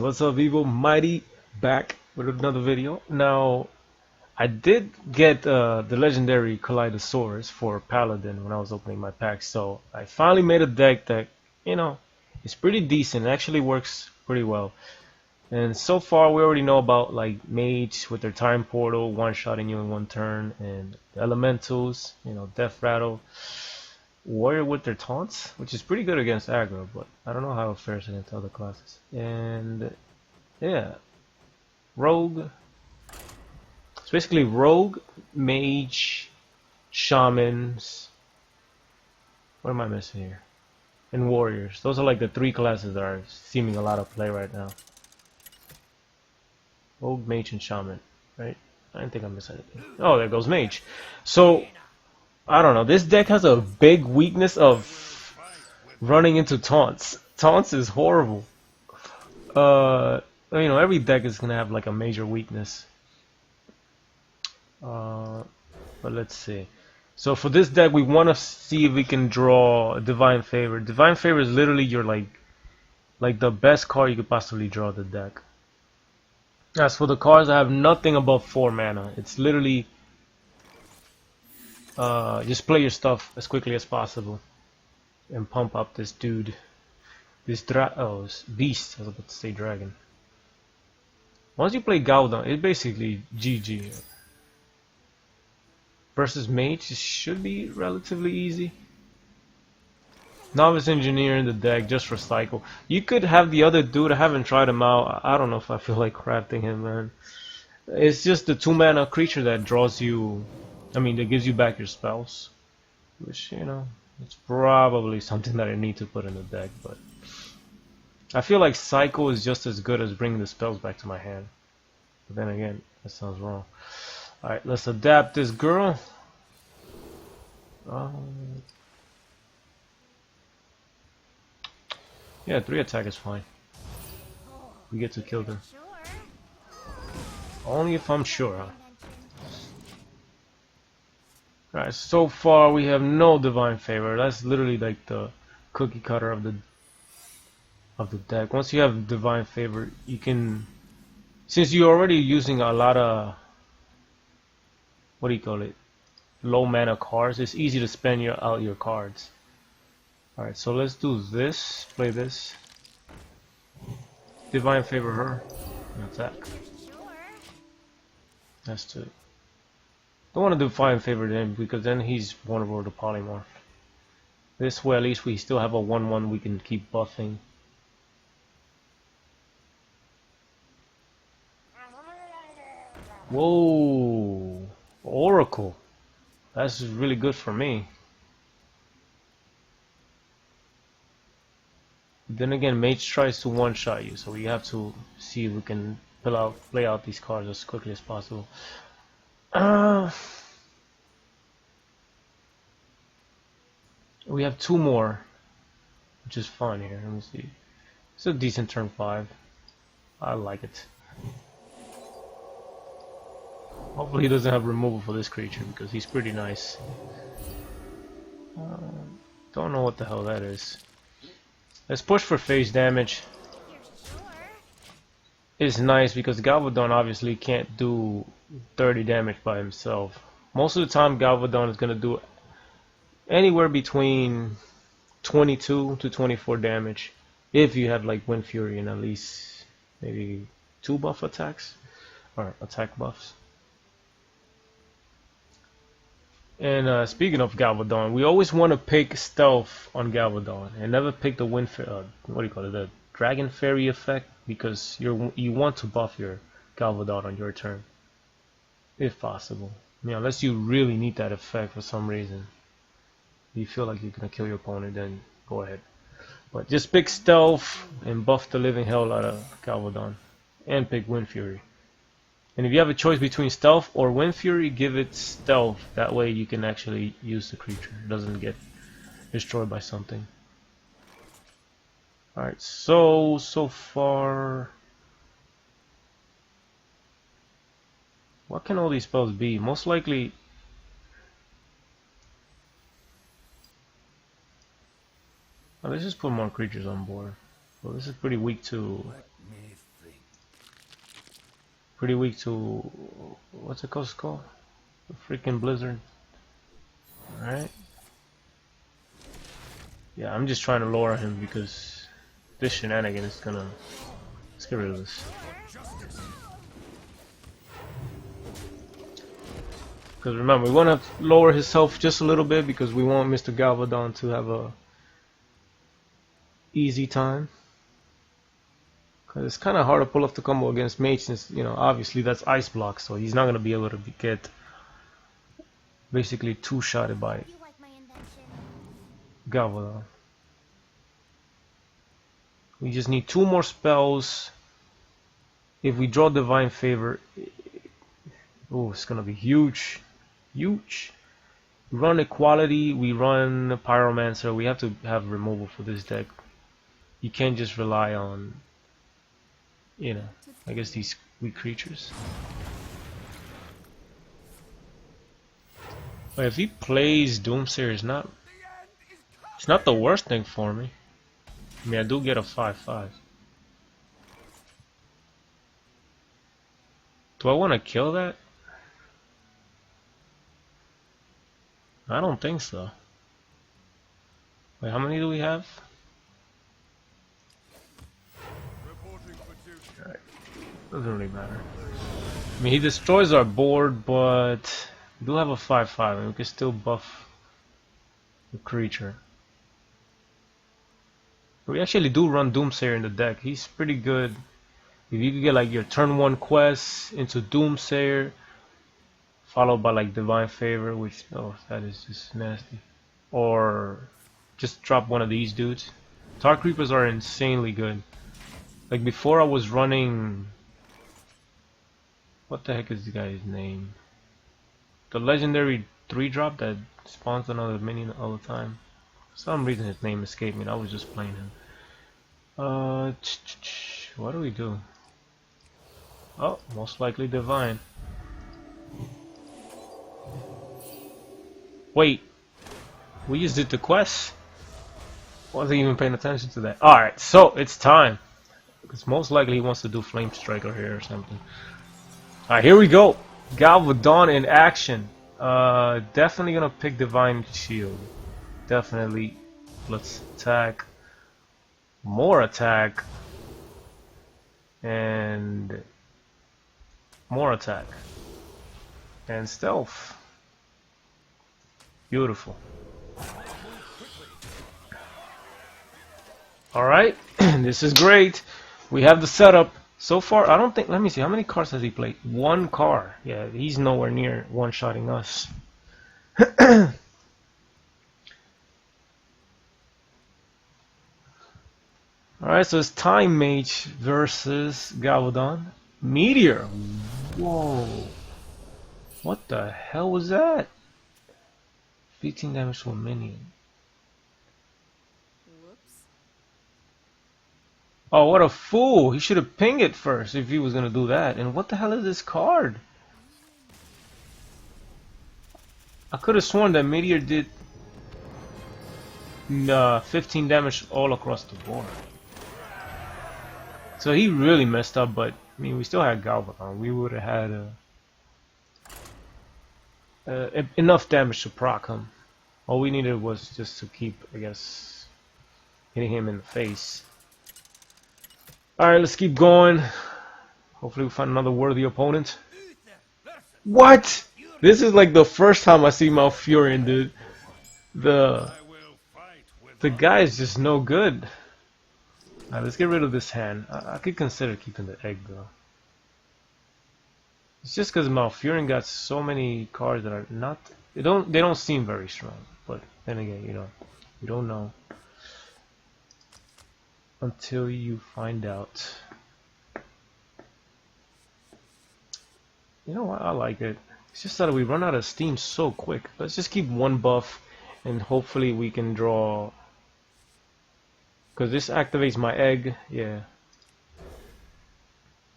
What's up, Evo Mighty, back with another video. Now, I did get the legendary Kaleidosaurus for Paladin when I was opening my pack, so I finally made a deck that, you know, is pretty decent. It actually works pretty well. And so far, we already know about like Mage with their Time Portal, one-shotting you in one turn, and the Elementals, Death Rattle. Warrior with their taunts, which is pretty good against aggro, but I don't know how it fares against other classes. And yeah, Rogue. It's basically Rogue, Mage, Shamans. What am I missing here? And Warriors. Those are like the three classes that are seeming a lot of play right now. Rogue, Mage, and Shaman, right? I didn't think I missed anything. Oh, there goes Mage. So, I don't know. This deck has a big weakness of running into taunts. Taunts is horrible. Every deck is gonna have like a major weakness. But let's see. So for this deck, we want to see if we can draw Divine Favor. Divine Favor is literally your like the best card you could possibly draw the deck. As for the cards, I have nothing above 4 mana. It's literally just play your stuff as quickly as possible and pump up this dude. This beast. I was about to say dragon. Once you play Galvadon, it's basically GG. Versus Mage, it should be relatively easy. Novice Engineer in the deck, just for cycle. You could have the other dude, I haven't tried him out. I don't know if I feel like crafting him, man. It's just the 2 mana creature that draws you, that gives you back your spells. Which, it's probably something that I need to put in the deck, but I feel like cycle is just as good as bringing the spells back to my hand. But then again, that sounds wrong. Alright, let's adapt this girl. Yeah, 3 attack is fine. We get to kill them. Only if I'm sure, huh? Alright, so far we have no Divine Favor. That's literally like the cookie cutter of the deck. Once you have Divine Favor, you can, since you're already using a lot of, what do you call it, low mana cards, it's easy to spend out your cards. Alright, so let's do this. Play this. Divine Favor her and attack. That's 2. Don't want to Divine Favor him because then he's vulnerable to Polymorph. This way at least we still have a 1/1 we can keep buffing. Whoa! Oracle! That's really good for me. Then again, Mage tries to one-shot you, so we have to see if we can play out these cards as quickly as possible. We have 2 more, which is fun here. Let me see. It's a decent turn 5. I like it. Hopefully he doesn't have removal for this creature because he's pretty nice. Don't know what the hell that is. Let's push for phase damage. It's nice because Galvadon obviously can't do 30 damage by himself. Most of the time Galvadon is going to do anywhere between 22 to 24 damage if you have like Wind Fury and at least maybe 2 buff attacks or attack buffs. And speaking of Galvadon, we always want to pick stealth on Galvadon and never pick the what do you call it, the Dragon Fairy effect, because you want to buff your Galvadon on your turn, if possible. Unless you really need that effect for some reason. You feel like you're gonna kill your opponent, then go ahead. But just pick stealth and buff the living hell out of Galvadon, and pick Wind Fury. And if you have a choice between stealth or Wind Fury, give it stealth. That way you can actually use the creature. It doesn't get destroyed by something. Alright, so far, what can all these spells be? Most likely, let's just put more creatures on board. Well, this is pretty weak too. Pretty weak to what's it called? The freaking blizzard. Alright. Yeah, I'm just trying to lure him because this shenanigan is gonna... Let's get rid of this. Because remember, we want to lower his health just a little bit because we want Mr. Galvadon to have a easy time. Because it's kind of hard to pull off the combo against Mage since, you know, obviously that's ice block, so he's not going to be able to get basically two-shotted by Galvadon. We just need 2 more spells. If we draw Divine Favor, oh, it's going to be huge. Huge. We run Equality, we run Pyromancer. We have to have removal for this deck. You can't just rely on, you know, I guess these weak creatures. But if he plays Doomsayer, it's not the worst thing for me. I mean, I do get a 5/5. Do I want to kill that? I don't think so. Wait, how many do we have? Alright, doesn't really matter. I mean, he destroys our board, but we do have a 5/5, and we can still buff the creature. We actually do run Doomsayer in the deck. He's pretty good. If you could get like your turn 1 quest into Doomsayer, followed by like Divine Favor, which, oh, that is just nasty. Or just drop one of these dudes. Tar Creepers are insanely good. Like before I was running... What the heck is the guy's name? The legendary 3-drop that spawns another minion all the time. For some reason his name escaped me and I was just playing him. What do we do? Oh, most likely Divine. Wait, we just did the quest? Wasn't even paying attention to that. Alright, so it's time. Because most likely he wants to do Flame Striker here or something. Alright, here we go. Galvadon in action. Definitely gonna pick Divine Shield. Definitely. Let's attack. More attack. And more attack. And stealth. Beautiful. Alright, this is great. We have the setup. So far, I don't think... Let me see, how many cards has he played? 1 card. Yeah, he's nowhere near one-shotting us. Alright, so it's Time Mage versus Galvadon. Meteor. Whoa. What the hell was that? 15 damage to a minion. Whoops. Oh, what a fool! He should have pinged it first if he was gonna do that. And what the hell is this card? I could have sworn that Meteor did 15 damage all across the board. So he really messed up, but I mean, we still had Galvadon. We would have had enough damage to proc him. All we needed was just to keep, I guess, hitting him in the face. Alright, let's keep going. Hopefully we find another worthy opponent. What? This is like the first time I see Malfurion, dude. The guy is just no good. Alright, let's get rid of this hand. I could consider keeping the egg though. It's just because Malfurion got so many cards that are not... They don't seem very strong. But then again, you don't know until you find out. You know what? I like it. It's just that we run out of steam so quick. Let's just keep 1 buff and hopefully we can draw. Because this activates my egg. Yeah.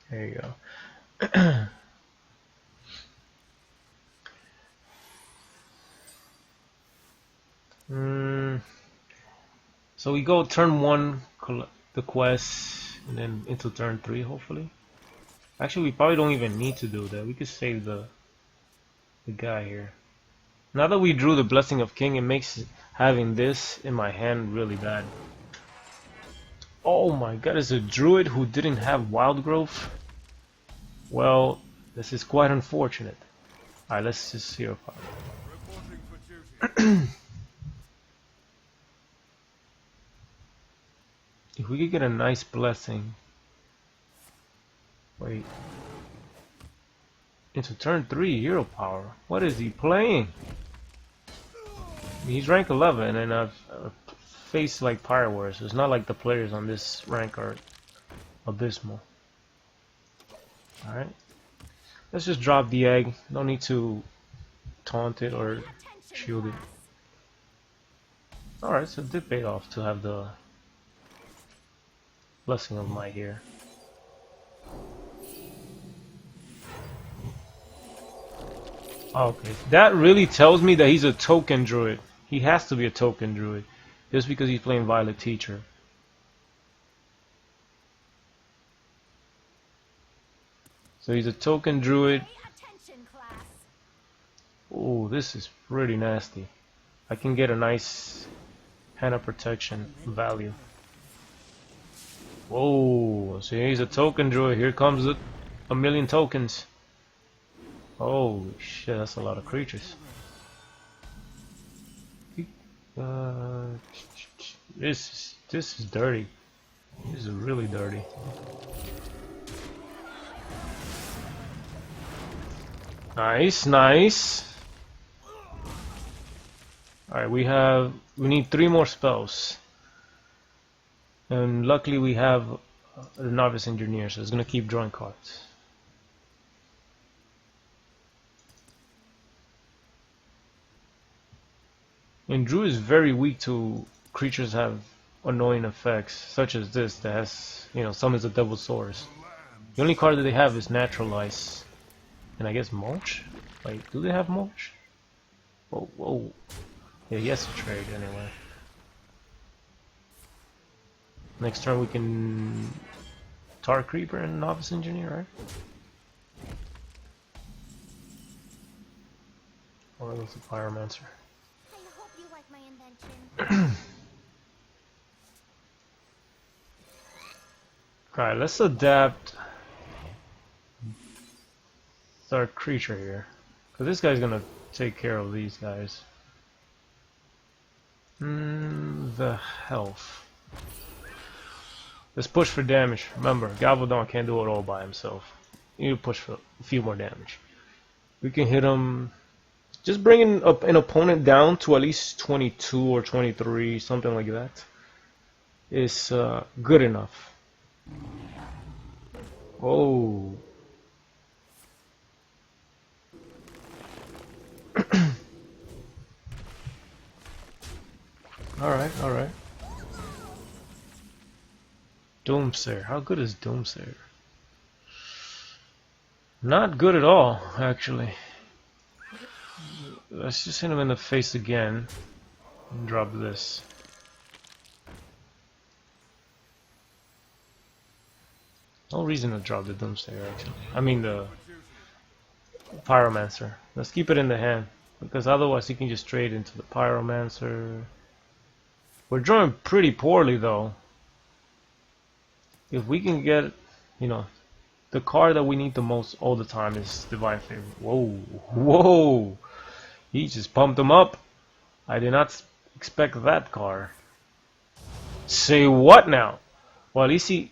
There you go. So we go turn 1, collect the quest, and then into turn 3 hopefully. Actually, we probably don't even need to do that. We could save the guy here. Now that we drew the Blessing of King, it makes having this in my hand really bad. Oh my god, it's a druid who didn't have wild growth? Well, this is quite unfortunate. Alright, let's just hero power. If we could get a nice blessing. Wait. Into turn 3 hero power. What is he playing? He's rank 11 and I've faced like Pyre Wars, so it's not like the players on this rank are abysmal. Alright. Let's just drop the egg. No need to taunt it or shield it. Alright, so it did pay off to have the Blessing of Might here. Okay, that really tells me that he's a token druid. He has to be a token druid, just because he's playing Violet Teacher. So he's a token druid. Oh, this is pretty nasty. I can get a nice Hand of Protection value. Whoa, so he's a token druid. Here comes a million tokens. Oh shit, that's a lot of creatures. This is dirty. This is really dirty. Nice, nice. Alright, we need 3 more spells. And luckily we have the Novice Engineer, so it's gonna keep drawing cards. And Druid is very weak to creatures that have annoying effects, such as this that has, summons the Devil's Swords. The only card that they have is Naturalize. And I guess Mulch? Wait, do they have Mulch? Whoa, whoa. Yeah, he has to trade anyway. Next turn we can Tar Creeper and Novice Engineer, right? Or was the Pyromancer? Alright, let's adapt our creature here. Because this guy's gonna take care of these guys. The health. Let's push for damage. Remember, Galvadon can't do it all by himself. You need to push for a few more damage. We can hit him. Just bringing up an opponent down to at least 22 or 23, something like that, is good enough. Oh. Alright, alright. Doomsayer. How good is Doomsayer? Not good at all, actually. Let's just hit him in the face again and drop this. No reason to drop the Doomsayer, actually. I mean the Pyromancer. Let's keep it in the hand, because otherwise he can just trade into the Pyromancer. We're drawing pretty poorly though. If we can get, the card that we need the most all the time is Divine Favor. Whoa, whoa! He just pumped him up. I did not expect that card. Say what now? Well, at least he...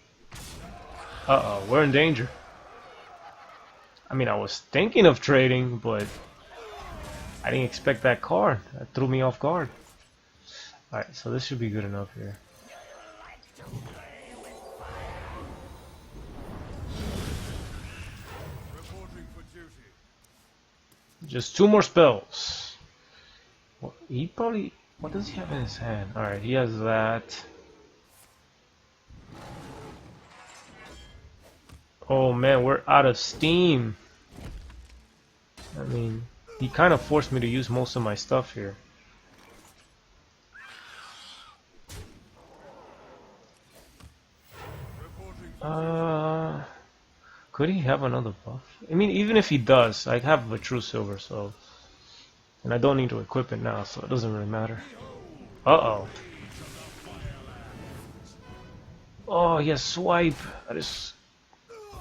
Uh-oh, we're in danger. I mean, I was thinking of trading, but I didn't expect that card. That threw me off guard. Alright, so this should be good enough here. Just 2 more spells. Well, he probably... What does he have in his hand? Alright, he has that. Oh man, we're out of steam. I mean, he kind of forced me to use most of my stuff here. Could he have another buff? I mean, even if he does, I have a true silver, so, and I don't need to equip it now, so it doesn't really matter. Uh-oh. Oh, yes, swipe. That is...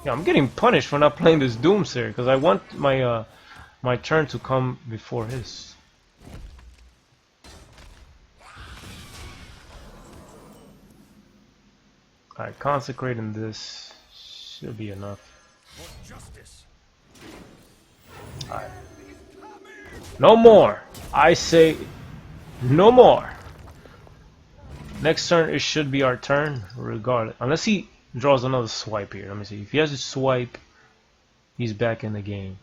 Yeah, I'm getting punished for not playing this Doomsayer, because I want my my turn to come before his. Alright, consecrating this should be enough. Alright. No more! I say no more! Next turn it should be our turn, regardless. Unless he draws another swipe here. Let me see. If he has a swipe, he's back in the game.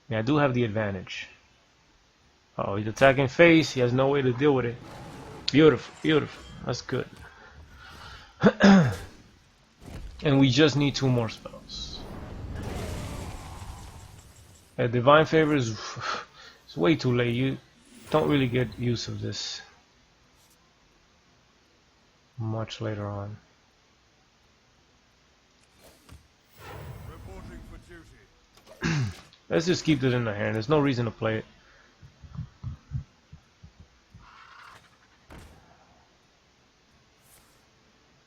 Yeah, I do have the advantage. Oh, he's attacking face. He has no way to deal with it. Beautiful, beautiful. That's good. And we just need 2 more spells. Divine Favor is it's way too late. You don't really get use of this much later on. Let's just keep it in the hand. There's no reason to play it.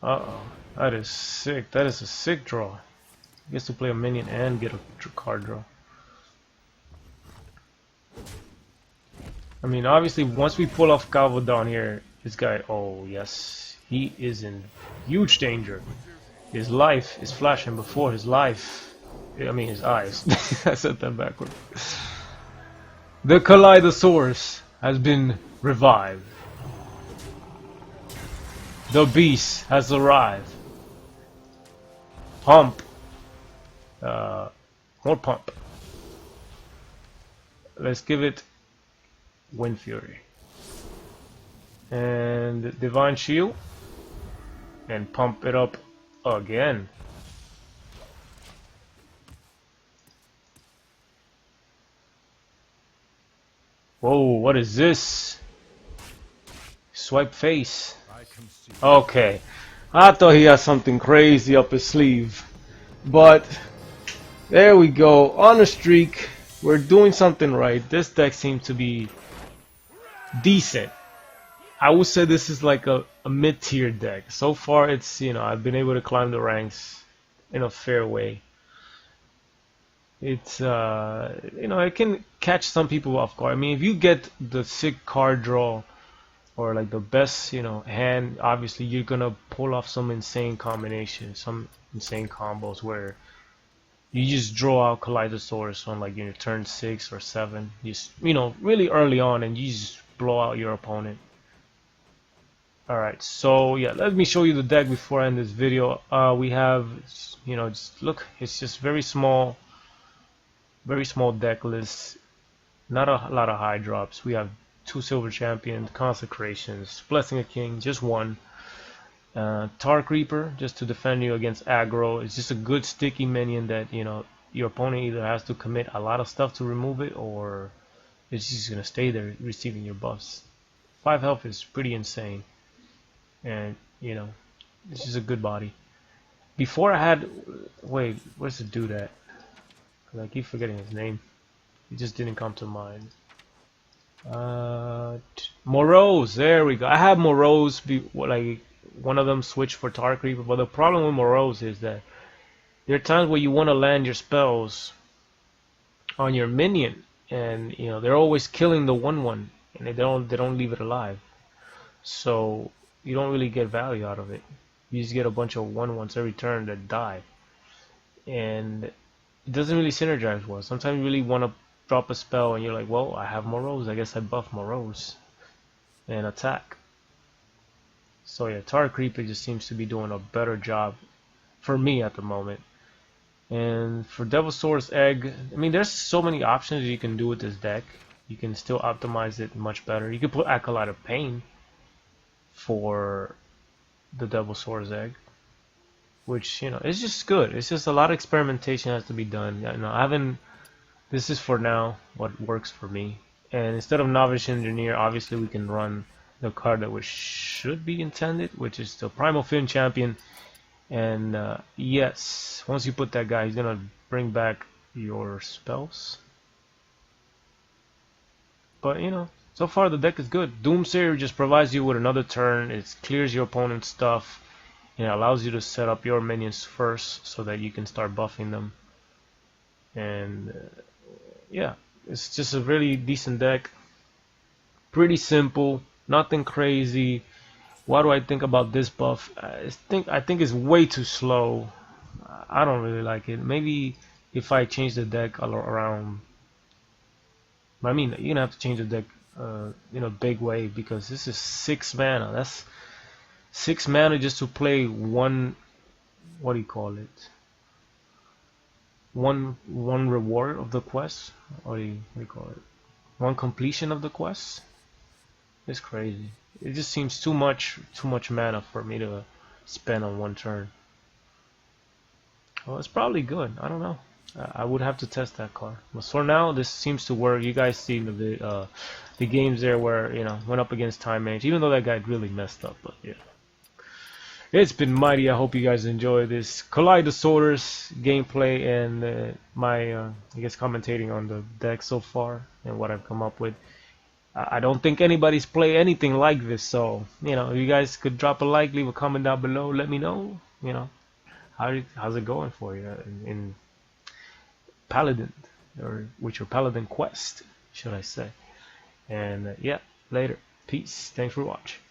Uh-oh. That is sick. That is a sick draw. He gets to play a minion and get a card draw. I mean, obviously, once we pull off Galvadon here, this guy, oh yes, he is in huge danger. His life is flashing before his life. I mean, his eyes. I said that backward. The Kaleidosaurus has been revived. The beast has arrived. Pump. More pump. Let's give it Wind Fury. And Divine Shield. And pump it up again. Whoa, what is this? Swipe face. Okay. I thought he had something crazy up his sleeve. But there we go. On a streak. We're doing something right. This deck seems to be decent. I would say this is like a mid-tier deck. So far it's, you know, I've been able to climb the ranks in a fair way. It's you know, it can catch some people off guard. I mean, if you get the sick card draw or like the best, you know, hand, obviously you're gonna pull off some insane combinations, some insane combos where you just draw out Kaleidosaurus on like your turn 6 or 7, just, you know, really early on, and you just blow out your opponent. Alright, so yeah, let me show you the deck before I end this video. We have, you know, just look, it's just very small deck list, not a lot of high drops. We have 2 silver champions, consecrations, blessing a king, just 1. Tar Creeper, just to defend you against aggro. It's just a good sticky minion that, you know, your opponent either has to commit a lot of stuff to remove it, or it's just gonna stay there receiving your buffs. 5 health is pretty insane, and you know, this is a good body. Before I had, wait, where's the dude at? I keep forgetting his name. He just didn't come to mind. Morose, there we go. I had Morose be like one of them switch for Tar Creeper, but the problem with Morose is that there are times where you want to land your spells on your minion, and you know they're always killing the 1/1, and they don't leave it alive, so you don't really get value out of it. You just get a bunch of 1/1s every turn that die, and it doesn't really synergize well. Sometimes you really want to drop a spell and you're like, well, I have Morose, I guess I buff Morose and attack. So yeah, Tar Creeper just seems to be doing a better job for me at the moment. And for Devilsaur's Egg, I mean, there's so many options you can do with this deck. You can still optimize it much better. You can put Acolyte of Pain for the Devilsaur's Egg, which, you know, it's just good. It's just a lot of experimentation has to be done. You know, I haven't. This is for now what works for me. And instead of Novice Engineer, obviously we can run the card that should be intended, which is the Primal Fin Champion. And yes, once you put that guy, he's gonna bring back your spells. But you know, so far the deck is good. Doomsayer just provides you with another turn. It clears your opponent's stuff. And it allows you to set up your minions first so that you can start buffing them. And yeah, it's just a really decent deck. Pretty simple, nothing crazy. What do I think about this buff? I think it's way too slow. I don't really like it. Maybe if I change the deck around, I mean, you're gonna have to change the deck in a big way because this is 6 mana. That's 6 mana just to play one. What do you call it? One reward of the quest. What do you call it? One completion of the quest. It's crazy. It just seems too much mana for me to spend on one turn. Well, it's probably good. I don't know. I would have to test that card. But for now, this seems to work. You guys see the games there where went up against Time Mage, even though that guy really messed up. But yeah, it's been mighty. I hope you guys enjoy this Kaleidosaurus gameplay and my I guess commentating on the deck so far and what I've come up with. I don't think anybody's played anything like this, so if you guys could drop a like, leave a comment down below, let me know. How's it going for you in Paladin, or with your Paladin quest, should I say? And yeah, later. Peace. Thanks for watching.